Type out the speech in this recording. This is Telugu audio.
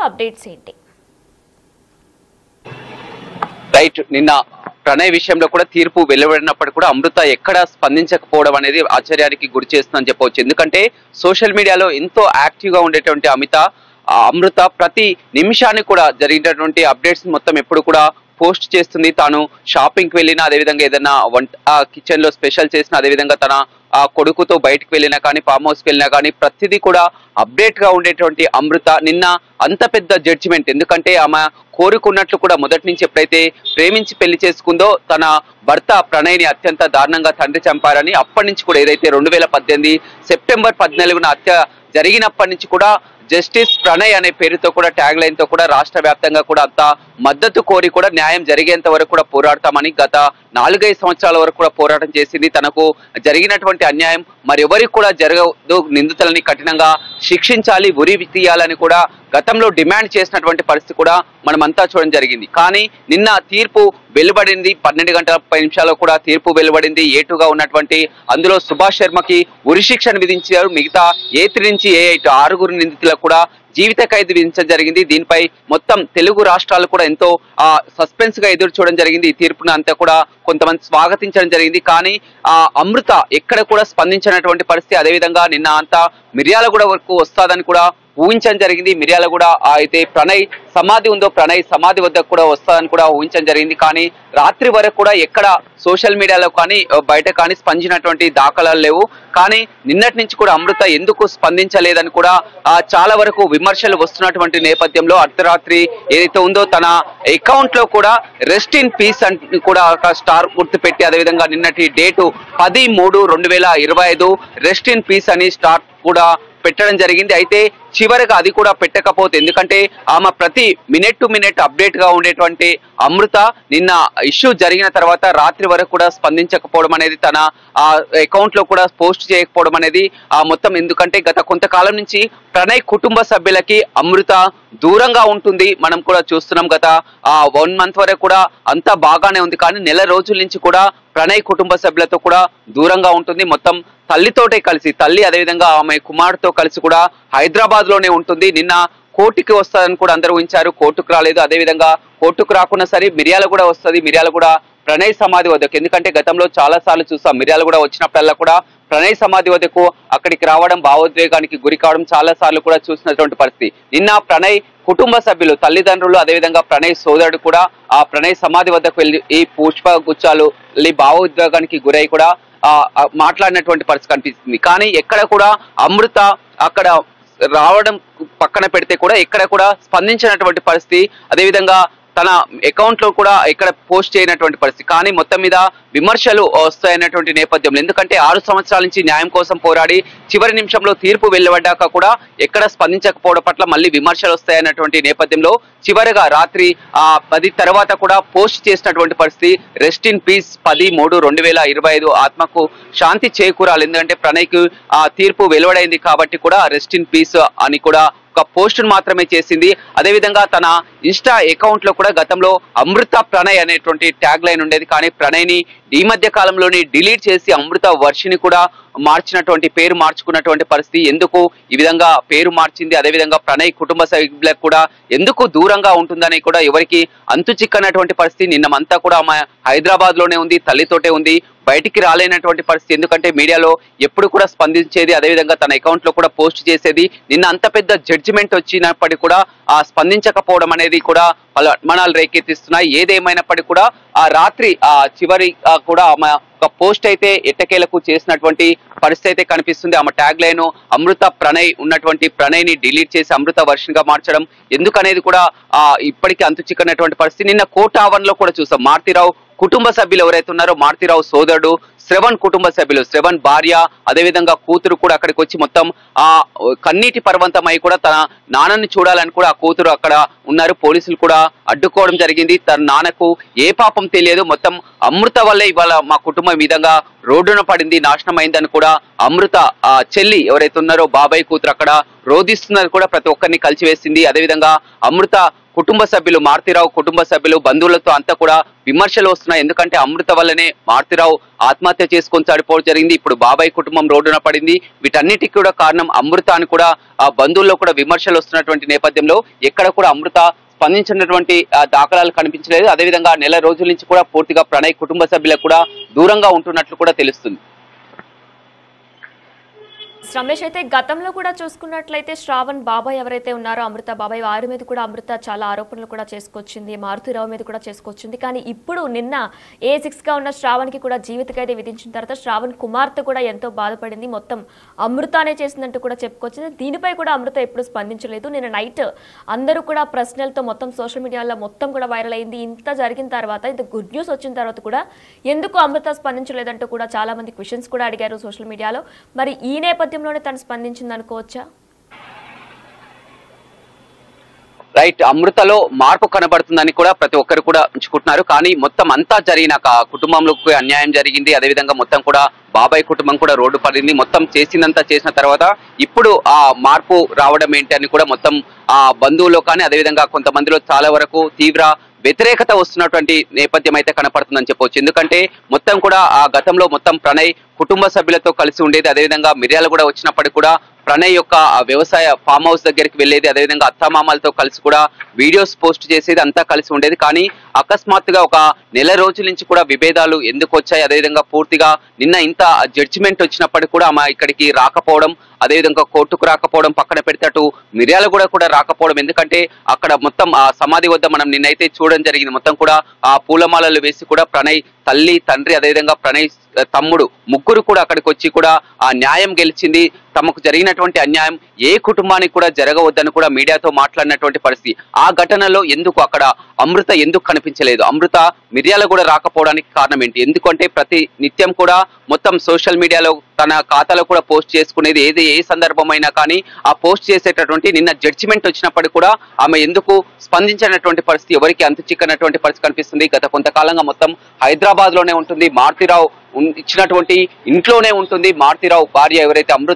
అప్డేట్స్ ఏంటి? రైట్, నిన్న ప్రణయ్ విషయంలో కూడా తీర్పు వెలువడినప్పటికీ కూడా అమృత ఎక్కడ స్పందించకపోవడం అనేది ఆశ్చర్యానికి గురి చేస్తుందని చెప్పవచ్చు. ఎందుకంటే సోషల్ మీడియాలో ఎంతో యాక్టివ్ గా ఉండేటువంటి అమృత ప్రతి నిమిషాన్ని కూడా జరిగినటువంటి అప్డేట్స్ మొత్తం ఎప్పుడు కూడా పోస్ట్ చేస్తుంది. తాను షాపింగ్కి వెళ్ళినా, అదేవిధంగా ఏదైనా కిచెన్ లో స్పెషల్ చేసినా, అదేవిధంగా తన కొడుకుతో బయటకు వెళ్ళినా కానీ, ఫామ్ హౌస్కి వెళ్ళినా కానీ ప్రతిదీ కూడా అప్డేట్ గా ఉండేటువంటి అమృత నిన్న అంత పెద్ద జడ్జిమెంట్, ఎందుకంటే ఆమె కోరుకున్నట్లు కూడా మొదటి నుంచి ఎప్పుడైతే ప్రేమించి పెళ్లి చేసుకుందో తన భర్త ప్రణయ్ని అత్యంత దారుణంగా తండ్రి చంపారని, అప్పటి నుంచి కూడా ఏదైతే 2018 సెప్టెంబర్ 14న హత్య జరిగినప్పటి నుంచి కూడా జస్టిస్ ప్రణయ్ అనే పేరుతో కూడా ట్యాగ్ లైన్ తో కూడా రాష్ట్ర వ్యాప్తంగా కూడా అంత మద్దతు కోరి కూడా న్యాయం జరిగేంత వరకు కూడా పోరాడతామని గత 4-5 సంవత్సరాల వరకు కూడా పోరాటం చేసింది. తనకు జరిగినటువంటి అన్యాయం మరెవరికి కూడా జరగదు, నిందితులని కఠినంగా శిక్షించాలి, ఉరి తీయాలని కూడా గతంలో డిమాండ్ చేసినటువంటి పరిస్థితి కూడా మనమంతా చూడడం జరిగింది. కానీ నిన్న తీర్పు వెలువడింది. 12 గంటల 30 నిమిషాల్లో కూడా తీర్పు వెలువడింది. A2గా ఉన్నటువంటి అందులో సుభాష్ శర్మకి ఉరి శిక్షను విధించారు. మిగతా A3 నుంచి A8 6 నిందితులకు కూడా జీవిత ఖైదు విధించడం జరిగింది. దీనిపై మొత్తం తెలుగు రాష్ట్రాలు కూడా ఎంతో సస్పెన్స్ గా ఎదురు చూడడం జరిగింది. ఈ తీర్పును అంతా కూడా కొంతమంది స్వాగతించడం జరిగింది. కానీ అమృత ఎక్కడ కూడా స్పందించినటువంటి పరిస్థితి. అదేవిధంగా నిన్న అంతా మిర్యాలగూడ వరకు వస్తాదని కూడా ఊహించడం జరిగింది. మిర్యాలగూడ అయితే ప్రణయ్ సమాధి ఉందో ప్రణయ్ సమాధి వద్దకు కూడా వస్తాదని కూడా ఊహించడం జరిగింది. కానీ రాత్రి వరకు కూడా ఎక్కడ సోషల్ మీడియాలో కానీ బయట కానీ స్పందించినటువంటి దాఖలాలు లేవు. కానీ నిన్నటి నుంచి కూడా అమృత ఎందుకు స్పందించలేదని కూడా చాలా వరకు విమర్శలు వస్తున్నటువంటి నేపథ్యంలో అర్ధరాత్రి ఏదైతే ఉందో తన అకౌంట్ లో కూడా రెస్ట్ ఇన్ పీస్ అని కూడా ఒక స్టార్ గుర్తు పెట్టి, అదేవిధంగా నిన్నటి డేటు 10/3/2025 రెస్ట్ ఇన్ పీస్ అని స్టార్ కూడా పెట్టడం జరిగింది. అయితే చివరిగా అది కూడా పెట్టకపోతే, ఎందుకంటే ఆమె ప్రతి మినిట్ టు మినిట్ అప్డేట్ గా ఉండేటువంటి అమృత నిన్న ఇష్యూ జరిగిన తర్వాత రాత్రి వరకు కూడా స్పందించకపోవడం అనేది, తన అకౌంట్ లో కూడా పోస్ట్ చేయకపోవడం అనేది మొత్తం, ఎందుకంటే గత కొంతకాలం నుంచి ప్రణయ్ కుటుంబ సభ్యులకి అమృత దూరంగా ఉంటుంది. మనం కూడా చూస్తున్నాం. గత 1 మంత్ వరకు కూడా అంతా బాగానే ఉంది. కానీ నెల రోజుల నుంచి కూడా ప్రణయ్ కుటుంబ సభ్యులతో కూడా దూరంగా ఉంటుంది. మొత్తం తల్లితోటే కలిసి, తల్లి అదేవిధంగా ఆమె కుమారుతో కలిసి కూడా హైదరాబాద్ లోనే ఉంటుంది. నిన్న కోర్టుకి వస్తుందని కూడా అందరూ ఊహించారు. కోర్టుకు రాలేదు. అదేవిధంగా కోర్టుకు రాకున్నా సరే మిర్యాలగూడ వస్తుంది. మిర్యాలగూడ ప్రణయ్ సమాధి వద్దకు, ఎందుకంటే గతంలో చాలా సార్లు చూసాం మిర్యాలగూడ వచ్చినప్పుడల్లా కూడా ప్రణయ్ సమాధి వద్దకు అక్కడికి రావడం, భావోద్వేగానికి గురి కావడం చాలా సార్లు కూడా చూసినటువంటి పరిస్థితి. నిన్న ప్రణయ్ కుటుంబ సభ్యులు, తల్లిదండ్రులు, అదేవిధంగా ప్రణయ్ సోదరుడు కూడా ఆ ప్రణయ్ సమాధి వద్దకు వెళ్ళి ఈ పుష్ప గుచ్చాలు భావోద్వేగానికి గురై కూడా మాట్లాడినటువంటి పరిస్థితి కనిపిస్తుంది. కానీ ఎక్కడ కూడా అమృత అక్కడ రావడం పక్కన పెడితే కూడా ఎక్కడ కూడా స్పందించినటువంటి పరిస్థితి, అదేవిధంగా తన అకౌంట్ లో కూడా ఎక్కడ పోస్ట్ చేయనటువంటి పరిస్థితి. కానీ మొత్తం మీద విమర్శలు వస్తాయన్నటువంటి నేపథ్యంలో, ఎందుకంటే 6 సంవత్సరాల నుంచి న్యాయం కోసం పోరాడి చివరి నిమిషంలో తీర్పు వెలువడ్డాక కూడా ఎక్కడ స్పందించకపోవడం పట్ల మళ్ళీ విమర్శలు వస్తాయన్నటువంటి నేపథ్యంలో చివరిగా రాత్రి 10 తర్వాత కూడా పోస్ట్ చేసినటువంటి పరిస్థితి. రెస్ట్ ఇన్ పీస్ 10/3/2025 ఆత్మకు శాంతి చేకూరాలి, ఎందుకంటే ప్రణయ్కి తీర్పు వెలువడైంది కాబట్టి కూడా రెస్ట్ ఇన్ పీస్ అని కూడా ఒక పోస్ట్ మాత్రమే చేసింది. అదేవిధంగా తన ఇన్స్టా అకౌంట్ లో కూడా గతంలో అమృత ప్రణయ్ అనేటువంటి ట్యాగ్ లైన్ ఉండేది. కానీ ప్రణయ్ని ఈ మధ్య కాలంలోని డిలీట్ చేసి అమృత వర్షిని కూడా మార్చినటువంటి, పేరు మార్చుకున్నటువంటి పరిస్థితి. ఎందుకు ఈ విధంగా పేరు మార్చింది, అదేవిధంగా ప్రణయ్ కుటుంబ సభ్యులకు కూడా ఎందుకు దూరంగా ఉంటుందని కూడా ఎవరికి అంతు చిక్కనటువంటి పరిస్థితి. నిన్నమంతా కూడా ఆమె హైదరాబాద్ లోనే ఉంది, తల్లితోటే ఉంది, బయటికి రాలేనటువంటి పరిస్థితి. ఎందుకంటే మీడియాలో ఎప్పుడు కూడా స్పందించేది, అదేవిధంగా తన అకౌంట్ లో కూడా పోస్ట్ చేసేది. నిన్న అంత పెద్ద జడ్జిమెంట్ వచ్చినప్పటికీ కూడా స్పందించకపోవడం అనేది కూడా అనుమానాలు రేకెత్తిస్తున్నాయి. ఏదేమైనప్పటికీ కూడా ఆ రాత్రి చివరి కూడా ఆమె ఒక పోస్ట్ అయితే ఎట్టకేలకు చేసినటువంటి పరిస్థితి అయితే కనిపిస్తుంది. ఆమె ట్యాగ్ లైన్ అమృత ప్రణయ్ ఉన్నటువంటి ప్రణయ్ని డిలీట్ చేసి అమృత వర్షన్గా మార్చడం ఎందుకనేది కూడా ఇప్పటికీ అంతు చిక్కనటువంటి పరిస్థితి. నిన్న కోర్టు ఆవరణలో కూడా చూసాం. మారుతీరావు కుటుంబ సభ్యులు ఎవరైతే ఉన్నారో, మారుతీరావు సోదరుడు శ్రవణ్ కుటుంబ సభ్యులు, శ్రవణ్ భార్య, అదేవిధంగా కూతురు కూడా అక్కడికి వచ్చి మొత్తం కన్నీటి పర్వంతమై కూడా తన నాన్నని చూడాలని కూడా ఆ కూతురు అక్కడ ఉన్నారు. పోలీసులు కూడా అడ్డుకోవడం జరిగింది. తన నాన్నకు ఏ పాపం తెలియదు, మొత్తం అమృత వల్లే ఇవాళ మా కుటుంబం ఈ విధంగా రోడ్డున పడింది, నాశనం అయిందని కూడా అమృత చెల్లి ఎవరైతే ఉన్నారో బాబాయ్ కూతురు అక్కడ రోధిస్తున్నారు కూడా ప్రతి ఒక్కరిని కలిసివేసింది. అదేవిధంగా అమృత కుటుంబ సభ్యులు మారుతిరావు కుటుంబ సభ్యులు బంధువులతో అంతా కూడా విమర్శలు వస్తున్నాయి. ఎందుకంటే అమృత వల్లనే మారుతిరావు ఆత్మహత్య చేసుకొని చనిపోవడం జరిగింది. ఇప్పుడు బాబాయ్ కుటుంబం రోడ్డున పడింది. వీటన్నిటికీ కూడా కారణం అమృత అని కూడా ఆ బంధువుల్లో కూడా విమర్శలు వస్తున్నటువంటి నేపథ్యంలో ఎక్కడ కూడా అమృత స్పందించినటువంటి దాఖలాలు కనిపించలేదు. అదేవిధంగా నెల రోజుల నుంచి కూడా పూర్తిగా ప్రణయ్ కుటుంబ సభ్యులకు కూడా దూరంగా ఉంటున్నట్లు కూడా తెలుస్తుంది. రమేష్, అయితే గతంలో కూడా చూసుకున్నట్లయితే శ్రావణ్ బాబాయ్ ఎవరైతే ఉన్నారో అమృత బాబాయ్ వారి మీద కూడా అమృత చాలా ఆరోపణలు కూడా చేసుకొచ్చింది, మారుతిరావు మీద కూడా చేసుకొచ్చింది. కానీ ఇప్పుడు నిన్న A6గా ఉన్న శ్రావణ్కి కూడా జీవిత ఖైదు విధించిన తర్వాత శ్రావణ్ కుమార్తె కూడా ఎంతో బాధపడింది. మొత్తం అమృతనే చేసిందంటూ కూడా చెప్పుకొచ్చింది. దీనిపై కూడా అమృత ఎప్పుడు స్పందించలేదు. నిన్న నైట్ అందరూ కూడా ప్రశ్నలతో మొత్తం సోషల్ మీడియాలో మొత్తం కూడా వైరల్ అయింది. ఇంత జరిగిన తర్వాత, ఇంత గుడ్ న్యూస్ వచ్చిన తర్వాత కూడా ఎందుకు అమృత స్పందించలేదంటూ కూడా చాలా మంది క్వశ్చన్స్ కూడా అడిగారు సోషల్ మీడియాలో. మరి ఈ నేపథ్యంలోనే తను స్పందించింది అనుకోవచ్చా? రైట్, అమృతలో మార్పు కనబడుతుందని కూడా ప్రతి ఒక్కరు కూడా ఉంచుకుంటున్నారు. కానీ మొత్తం అంతా జరిగినాక కుటుంబంలోకి అన్యాయం జరిగింది. అదేవిధంగా మొత్తం కూడా బాబాయ్ కుటుంబం కూడా రోడ్డు పడింది. మొత్తం చేసిందంతా చేసిన తర్వాత ఇప్పుడు ఆ మార్పు రావడం ఏంటి అని కూడా మొత్తం ఆ బంధువుల్లో కానీ అదేవిధంగా కొంతమందిలో చాలా వరకు తీవ్ర వ్యతిరేకత వస్తున్నటువంటి నేపథ్యం అయితే కనపడుతుందని చెప్పవచ్చు. ఎందుకంటే మొత్తం కూడా ఆ గతంలో మొత్తం ప్రణయ్ కుటుంబ సభ్యులతో కలిసి ఉండేది. అదేవిధంగా మిర్యాలు కూడా వచ్చినప్పటికీ కూడా ప్రణయ్ యొక్క వ్యవసాయ ఫామ్ హౌస్ దగ్గరికి వెళ్ళేది. అదేవిధంగా అత్తమామలతో కలిసి కూడా వీడియోస్ పోస్ట్ చేసేది, అంతా కలిసి ఉండేది. కానీ అకస్మాత్తుగా ఒక నెల రోజుల నుంచి కూడా విభేదాలు ఎందుకు వచ్చాయి, అదేవిధంగా పూర్తిగా నిన్న ఇంత జడ్జిమెంట్ వచ్చినప్పటికీ కూడా ఆమె ఇక్కడికి రాకపోవడం, అదేవిధంగా కోర్టుకు రాకపోవడం పక్కన పెడితే అటు మిర్యాల కూడా రాకపోవడం. ఎందుకంటే అక్కడ మొత్తం ఆ సమాధి వద్ద మనం నిన్నైతే చూడడం జరిగింది. మొత్తం కూడా ఆ పూలమాలలు వేసి కూడా ప్రణయ్ తల్లి, తండ్రి, అదేవిధంగా ప్రణయ్ తమ్ముడు ముగ్గురు కూడా అక్కడికి వచ్చి కూడా ఆ న్యాయం గెలిచింది, తమకు జరిగినటువంటి అన్యాయం ఏ కుటుంబానికి కూడా జరగవద్దని కూడా మీడియాతో మాట్లాడినటువంటి పరిస్థితి. ఆ ఘటనలో ఎందుకు అక్కడ అమృత ఎందుకు కనిపించలేదు, అమృత మిర్యాల కూడా రాకపోవడానికి కారణం ఏంటి? ఎందుకంటే ప్రతి నిత్యం కూడా మొత్తం సోషల్ మీడియాలో తన ఖాతాలో కూడా పోస్ట్ చేసుకునేది ఏ సందర్భమైనా కానీ ఆ పోస్ట్ చేసేటటువంటి నిన్న జడ్జిమెంట్ వచ్చినప్పటికీ కూడా ఆమె ఎందుకు స్పందించినటువంటి పరిస్థితి ఎవరికి అంతు చిక్కనటువంటి పరిస్థితి కనిపిస్తుంది. గత కొంతకాలంగా మొత్తం హైదరాబాద్ లోనే ఉంటుంది, మారుతిరావు ఇచ్చినటువంటి ఇంట్లోనే ఉంటుంది. మారుతిరావు భార్య ఎవరైతే అమృత